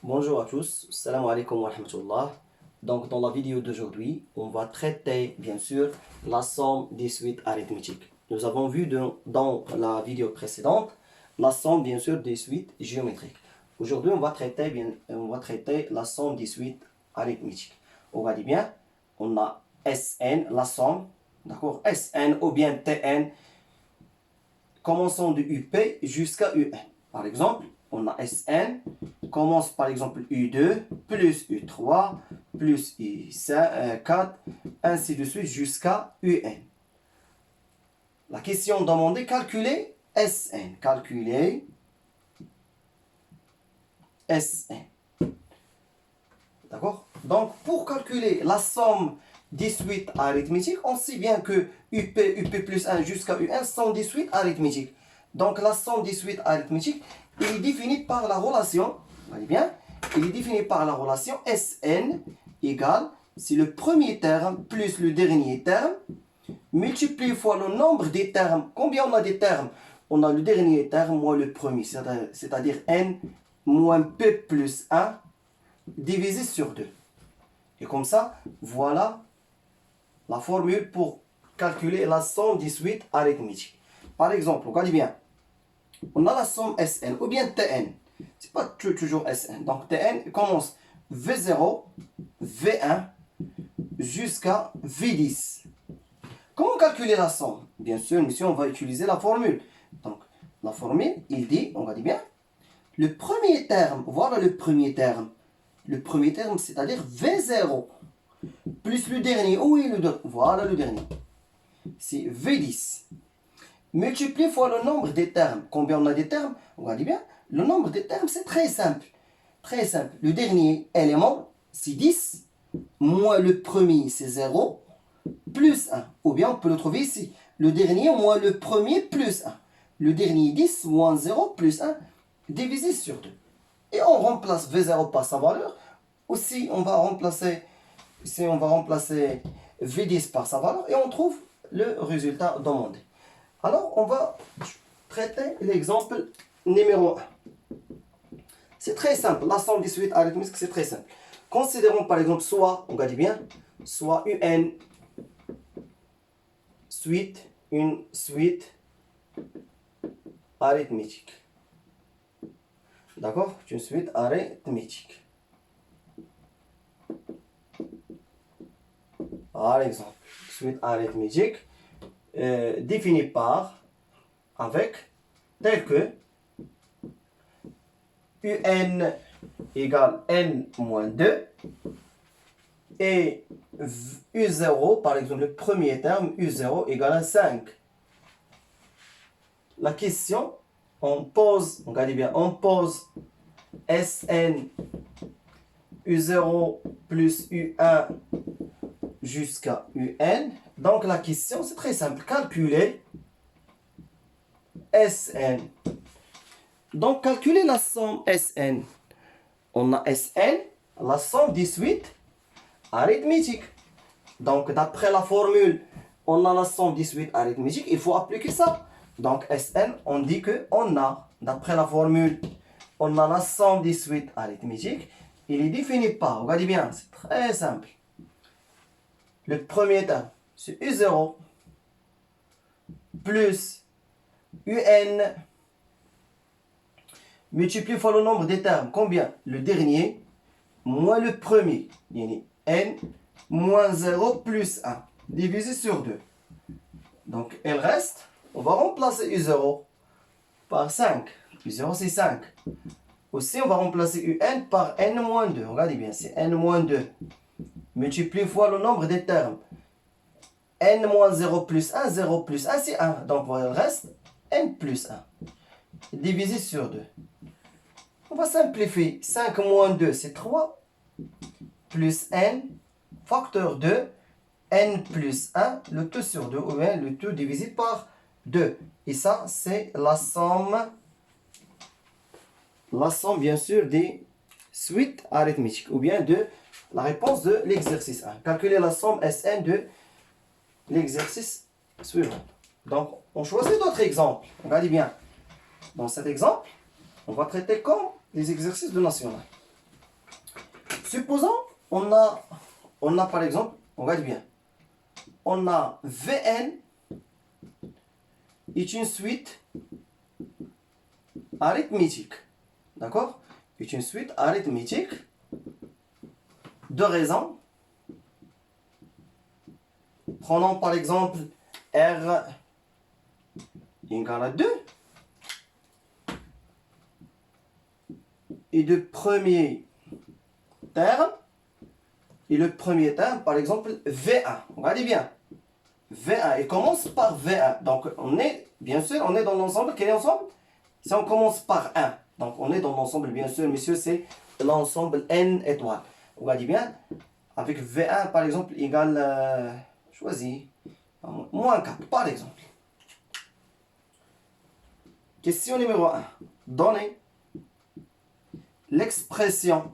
Bonjour à tous, salam alaikum wa rahmatullah. Donc dans la vidéo d'aujourd'hui, on va traiter bien sûr la somme des suites arithmétiques. Nous avons vu dans la vidéo précédente la somme bien sûr des suites géométriques. Aujourd'hui on va traiter la somme des suites arithmétiques. On va dire bien, on a Sn, la somme, d'accord, Sn ou bien Tn, commençant de UP jusqu'à UN. Par exemple, on a Sn, commence par exemple U2, plus U3, plus U4, ainsi de suite jusqu'à UN. La question demandée, calculer Sn. Calculer Sn. D'accord? Donc, pour calculer la somme des suites arithmétiques, on sait bien que UP plus 1 jusqu'à UN sont des suites arithmétiques. Donc, la somme des suites arithmétiques est définie par la relation, voyez bien, il est défini par la relation Sn égale, c'est le premier terme plus le dernier terme, multiplié fois le nombre des termes. Combien on a des termes? On a le dernier terme moins le premier, c'est-à-dire n moins p plus 1 divisé sur 2. Et comme ça, voilà la formule pour calculer la somme des suites arithmétiques. Par exemple, regardez bien. On a la somme Sn ou bien Tn. C'est pas toujours Sn. Donc Tn commence V0, V1 jusqu'à V10. Comment calculer la somme? Bien sûr, monsieur, on va utiliser la formule. Donc, la formule, il dit, on va dire bien, le premier terme, voilà le premier terme. Le premier terme, c'est-à-dire V0, plus le dernier. Où est le dernier? Voilà le dernier. C'est V10. Multiplié fois le nombre des termes. Combien on a des termes? On va dire bien, le nombre des termes, c'est très simple. Très simple. Le dernier élément, c'est 10, moins le premier, c'est 0, plus 1. Ou bien on peut le trouver ici. Le dernier moins le premier plus 1. Le dernier 10 moins 0 plus 1 divisé sur 2. Et on remplace V0 par sa valeur. Aussi, on va remplacer V10 par sa valeur et on trouve le résultat demandé. Alors, on va traiter l'exemple numéro 1. C'est très simple. La somme des suites arithmétiques, c'est très simple. Considérons par exemple soit, on va dire bien, soit UN suite, une suite arithmétique. D'accord? Une suite arithmétique. Par exemple, suite arithmétique définie par, avec, tel que UN égale N moins 2 et U0, par exemple, le premier terme, U0 égale à 5. La question, on pose, regardez bien, on pose Sn U0 plus U1 jusqu'à UN. Donc la question, c'est très simple. Calculer Sn. Donc calculer la somme Sn. On a Sn, la somme des suites arithmétiques. Donc d'après la formule, on a la somme des suites arithmétiques. Il faut appliquer ça. Donc Sn, on dit que on a, d'après la formule, on a la somme des suites arithmétiques. Il est défini par, regardez bien, c'est très simple. Le premier terme, c'est U0 plus UN multiplié par le nombre des termes. Combien? Le dernier moins le premier. N moins 0 plus 1 divisé sur 2. Donc, il reste, on va remplacer U0 par 5. U0, c'est 5. Aussi, on va remplacer UN par N moins 2. Regardez bien, c'est N moins 2. Multiplié fois le nombre des termes. N moins 0 plus 1, 0 plus 1, c'est 1. Donc, il reste N plus 1. Divisé sur 2. On va simplifier. 5 moins 2, c'est 3. Plus N, facteur 2. N plus 1, le tout sur 2, ou bien le tout divisé par 2. Et ça, c'est la somme bien sûr des suites arithmétiques, ou bien de la réponse de l'exercice 1. Calculer la somme Sn de l'exercice suivant. Donc, on choisit d'autres exemples. Regardez bien. Dans cet exemple, on va traiter comme les exercices de national. supposons, on a par exemple, on regarde bien, on a Vn est une suite arithmétique. D'accord? Est une suite arithmétique de raisons. Prenons par exemple R égale à 2. Et le premier terme, par exemple, V1. Regardez bien. V1, il commence par V1. Donc, bien sûr, on est dans l'ensemble. Quel est l'ensemble? Si on commence par 1. Donc, on est dans l'ensemble, bien sûr, messieurs, c'est l'ensemble N étoiles. Regardez bien. Avec V1, par exemple, égale, choisis, moins 4, par exemple. Question numéro 1. Donnez l'expression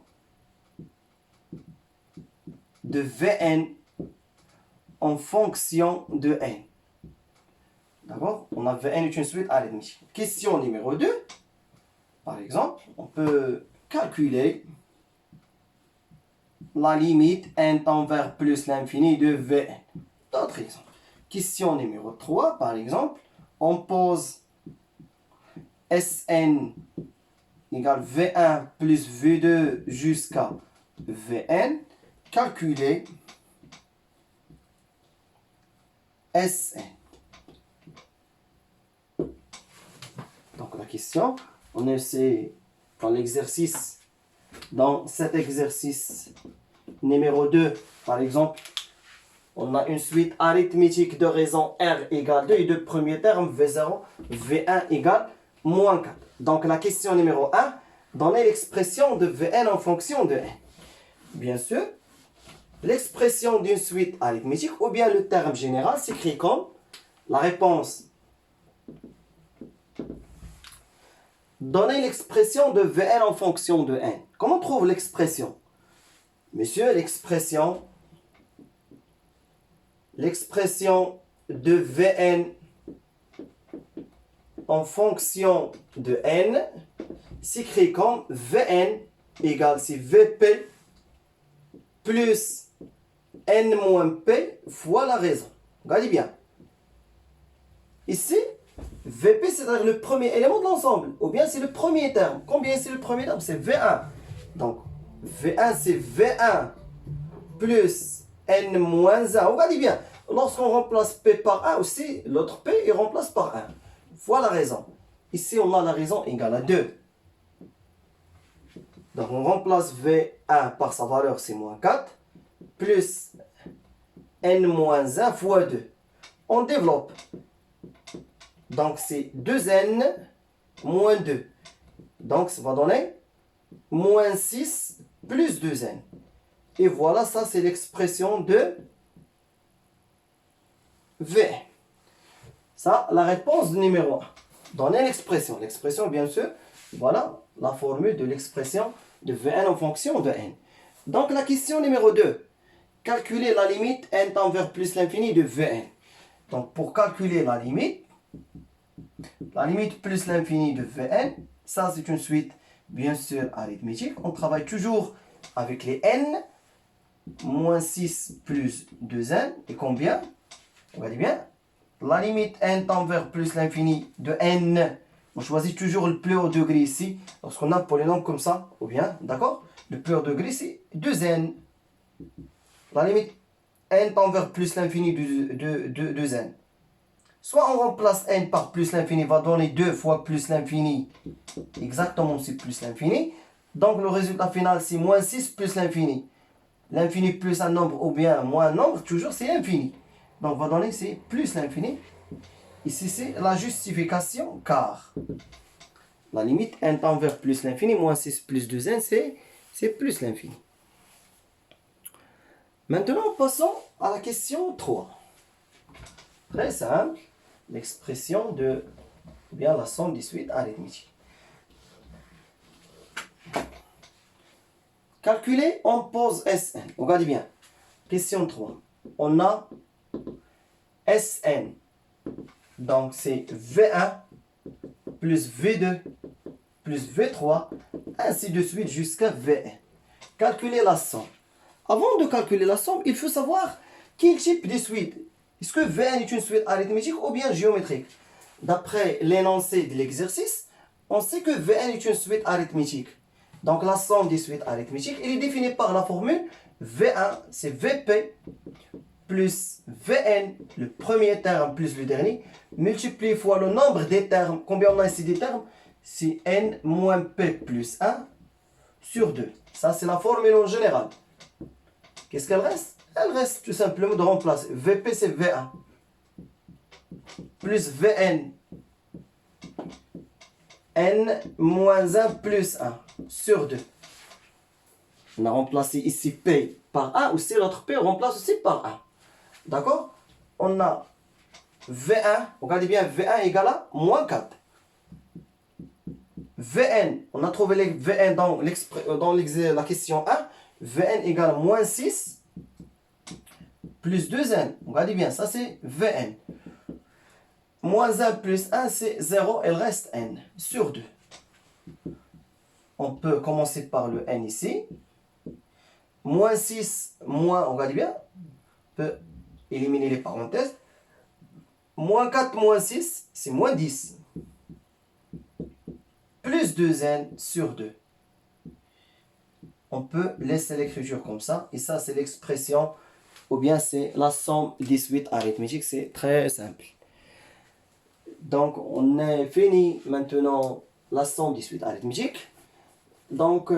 de Vn en fonction de n. D'accord? On a Vn est une suite arithmétique. Question numéro 2. Par exemple, on peut calculer la limite n tend vers plus l'infini de Vn. D'autres exemples. Question numéro 3, par exemple, on pose Sn égale V1 plus V2 jusqu'à Vn. Calculer Sn. Donc la question, on essaie dans l'exercice, dans cet exercice numéro 2, par exemple, on a une suite arithmétique de raisons R égale 2 et de premier terme V0, V1 égale moins 4. Donc la question numéro 1, donnez l'expression de Vn en fonction de n. Bien sûr, l'expression d'une suite arithmétique ou bien le terme général s'écrit comme la réponse. Donnez l'expression de Vn en fonction de n. Comment on trouve l'expression? Monsieur, l'expression de Vn en fonction de n s'écrit comme Vn égale c'est Vp plus n moins p fois la raison. Regardez bien. Ici, Vp, c'est-à-dire le premier élément de l'ensemble. Ou bien c'est le premier terme. Combien c'est le premier terme? C'est V1. Donc, V1, c'est V1 plus n moins 1. Regardez bien. Lorsqu'on remplace P par 1 aussi, l'autre P, il remplace par 1. Voilà la raison. Ici, on a la raison égale à 2. Donc, on remplace V1 par sa valeur, c'est moins 4, plus n moins 1 fois 2. On développe. Donc, c'est 2n moins 2. Donc, ça va donner moins 6 plus 2n. Et voilà, ça, c'est l'expression de V. Ça, la réponse numéro 1. Donnez l'expression. L'expression, bien sûr, voilà la formule de l'expression de Vn en fonction de n. Donc, la question numéro 2. Calculer la limite n tend vers plus l'infini de Vn. Donc, pour calculer la limite plus l'infini de Vn, ça, c'est une suite, bien sûr, arithmétique. On travaille toujours avec les n. Moins 6 plus 2n. Et combien? Regardez bien. La limite n tend vers plus l'infini de n. On choisit toujours le plus haut degré ici. Lorsqu'on a un polynôme comme ça, ou bien, d'accord? Le plus haut degré, c'est 2n. La limite n tend vers plus l'infini de 2n. Soit on remplace n par plus l'infini, va donner 2 fois plus l'infini. Exactement, c'est plus l'infini. Donc le résultat final, c'est moins 6 plus l'infini. L'infini plus un nombre ou bien moins un nombre, toujours c'est l'infini. Donc on va donner c'est plus l'infini. Ici c'est la justification car la limite n tend vers plus l'infini, moins 6 plus 2n, c'est plus l'infini. Maintenant passons à la question 3. Très simple, l'expression de bien la somme des suites arithmétiques. Calculer, on pose Sn. Regardez bien. Question 3. On a Sn. Donc c'est V1 plus V2 plus V3, ainsi de suite jusqu'à Vn. calculer la somme. Avant de calculer la somme, il faut savoir quel type de suite. Est-ce que Vn est une suite arithmétique ou bien géométrique? D'après l'énoncé de l'exercice, on sait que Vn est une suite arithmétique. Donc la somme des suites arithmétiques, elle est définie par la formule V1, c'est Vp plus Vn, le premier terme plus le dernier, multiplié fois le nombre des termes. Combien on a ici des termes? C'est n moins p plus 1 sur 2. Ça, c'est la formule en général. Qu'est-ce qu'elle reste? Elle reste tout simplement de remplacer. Vp, c'est V1. Plus Vn. N moins 1 plus 1 sur 2. On a remplacé ici P par 1. Aussi, l'autre P, on remplace aussi par 1. D'accord? On a V1. Regardez bien, V1 égale à moins 4. Vn, on a trouvé les Vn dans la question 1. Vn égale à moins 6 plus 2n. Regardez bien, ça c'est Vn. Moins 1 plus 1, c'est 0, il reste n sur 2. On peut commencer par le n ici. Moins 6, moins, regardez bien, on peut éliminer les parenthèses. Moins 4, moins 6, c'est moins 10. Plus 2n sur 2. On peut laisser l'écriture comme ça. Et ça, c'est l'expression, ou bien c'est la somme des suites arithmétiques. C'est très simple. Donc, on a fini maintenant la somme des suites arithmétiques. Donc,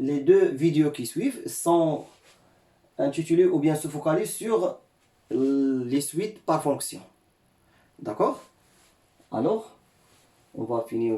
les deux vidéos qui suivent sont intitulées ou bien se focalisent sur les suites par fonction. D'accord? Alors, on va finir.